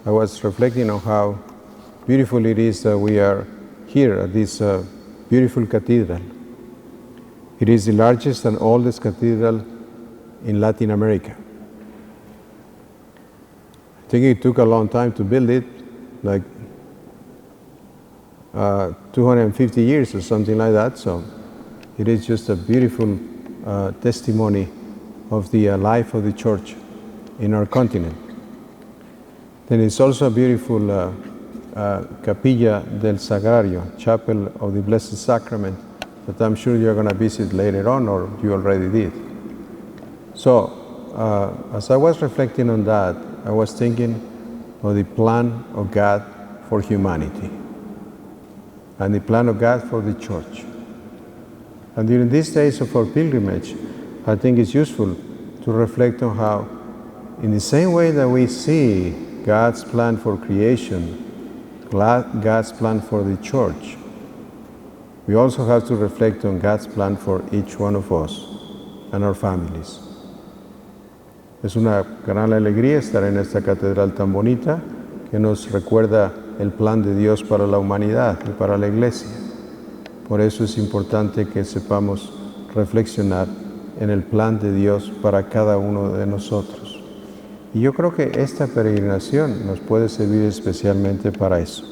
I was reflecting on how beautiful it is that we are here at this beautiful cathedral. It is the largest and oldest cathedral in Latin America. I think it took a long time to build it, like 250 years or something like that. So it is just a beautiful testimony of the life of the church in our continent. Then it's also a beautiful Capilla del Sagrario, Chapel of the Blessed Sacrament, that I'm sure you're going to visit later on, or you already did. So as I was reflecting on that, I was thinking of the plan of God for humanity and the plan of God for the church. And during these days of our pilgrimage, I think it's useful to reflect on how, in the same way that we see God's plan for creation, God's plan for the church, we also have to reflect on God's plan for each one of us and our families. Es una gran alegría estar en esta catedral tan bonita que nos recuerda el plan de Dios para la humanidad y para la iglesia. Por eso es importante que sepamos reflexionar en el plan de Dios para cada uno de nosotros. Y yo creo que esta peregrinación nos puede servir especialmente para eso.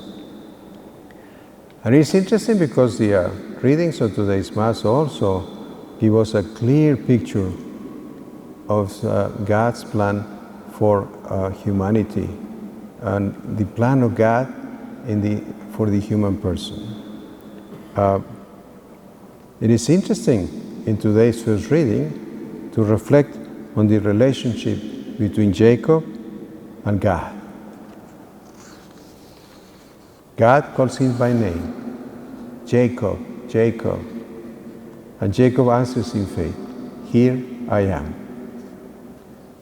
And it's interesting because the readings of today's Mass also give us a clear picture of God's plan for humanity and the plan of God for the human person. It is interesting in today's first reading to reflect on the relationship between Jacob and God. God calls him by name, Jacob, Jacob. And Jacob answers in faith, here I am.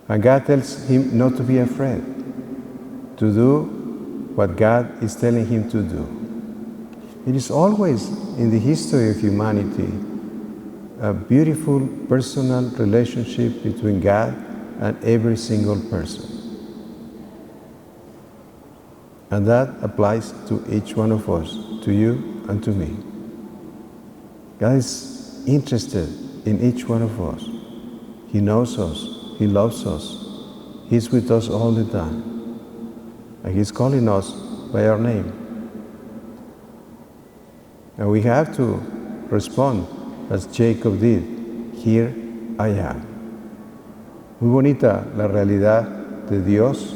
And God tells him not to be afraid, to do what God is telling him to do. It is always in the history of humanity a beautiful personal relationship between God and every single person. And that applies to each one of us, to you and to me. God is interested in each one of us. He knows us. He loves us. He's with us all the time. And He's calling us by our name. And we have to respond as Jacob did. Here I am. Muy bonita la realidad de Dios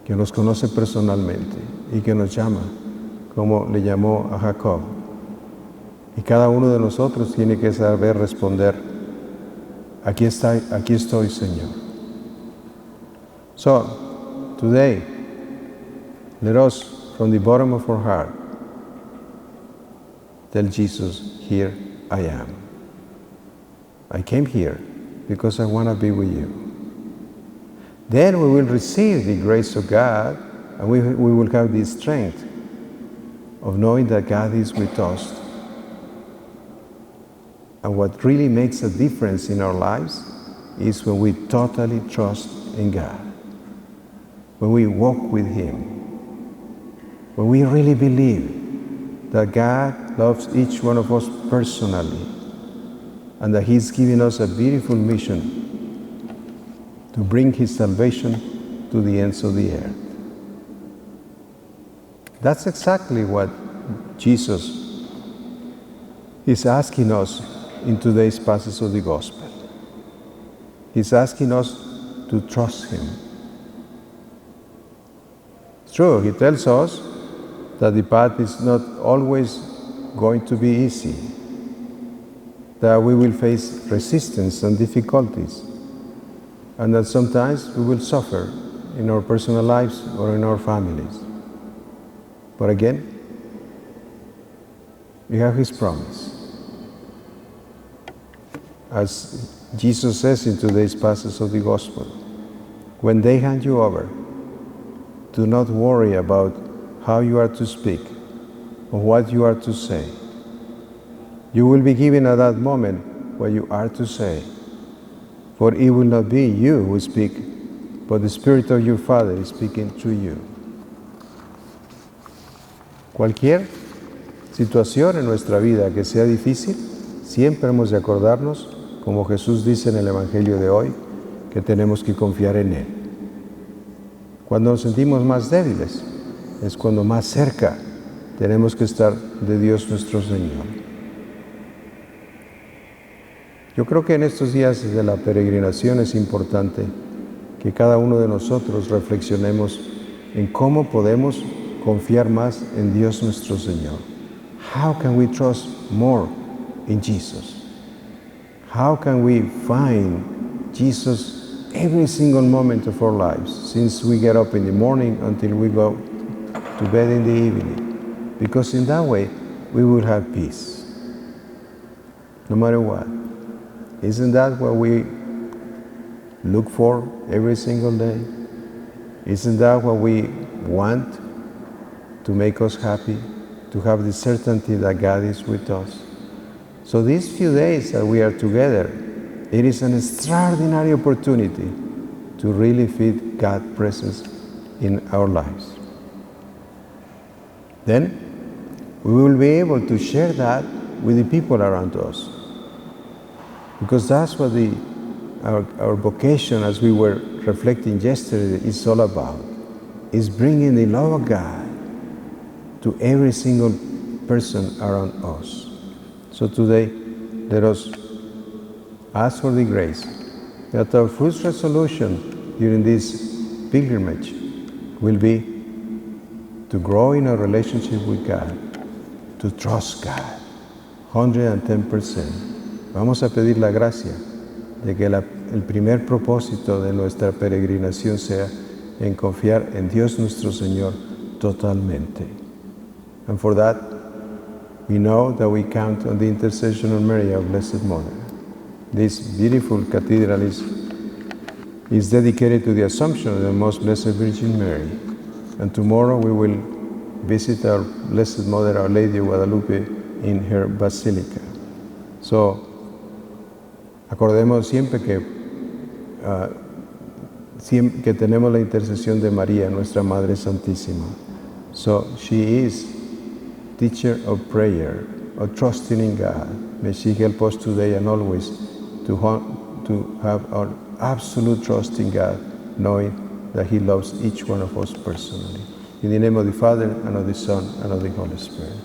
que nos conoce personalmente y que nos llama como le llamó a Jacob. Y cada uno de nosotros tiene que saber responder, aquí estoy, Señor. So, today, let us, from the bottom of our heart, tell Jesus, here I am. I came here because I want to be with you. Then we will receive the grace of God, and we will have the strength of knowing that God is with us. And what really makes a difference in our lives is when we totally trust in God, when we walk with Him, when we really believe that God loves each one of us personally, and that He's giving us a beautiful mission to bring His salvation to the ends of the earth. That's exactly what Jesus is asking us in today's passage of the Gospel. He's asking us to trust Him. It's true, He tells us that the path is not always going to be easy, that we will face resistance and difficulties, and that sometimes we will suffer in our personal lives or in our families. But again, we have His promise. As Jesus says in today's passage of the Gospel, when they hand you over, do not worry about how you are to speak or what you are to say. You will be given at that moment what you are to say, for it will not be you who speak, but the Spirit of your Father is speaking through you. Cualquier situación en nuestra vida que sea difícil, siempre hemos de acordarnos, como Jesús dice en el Evangelio de hoy, que tenemos que confiar en Él. Cuando nos sentimos más débiles, es cuando más cerca tenemos que estar de Dios nuestro Señor. Yo creo que en estos días de la peregrinación es importante que cada uno de nosotros reflexionemos en cómo podemos confiar más en Dios nuestro Señor. How can we trust more in Jesus? How can we find Jesus every single moment of our lives, since we get up in the morning until we go to bed in the evening? Because in that way, we will have peace, no matter what. Isn't that what we look for every single day? Isn't that what we want to make us happy, to have the certainty that God is with us? So these few days that we are together, it is an extraordinary opportunity to really feel God's presence in our lives. Then we will be able to share that with the people around us. Because that's what our vocation, as we were reflecting yesterday, is all about. Is bringing the love of God to every single person around us. So today, let us ask for the grace that our first resolution during this pilgrimage will be to grow in our relationship with God, to trust God, 110%. Vamos a pedir la gracia de que el primer propósito de nuestra peregrinación sea en confiar en Dios nuestro Señor totalmente. And for that, we know that we count on the intercession of Mary, our Blessed Mother. This beautiful cathedral is dedicated to the Assumption of the Most Blessed Virgin Mary. And tomorrow we will visit our Blessed Mother, Our Lady of Guadalupe, in her basilica. So, acordemos siempre que tenemos la intercesión de María, nuestra Madre Santísima. So, she is teacher of prayer, of trusting in God. May she help us today and always to have our absolute trust in God, knowing that He loves each one of us personally. In the name of the Father, and of the Son, and of the Holy Spirit.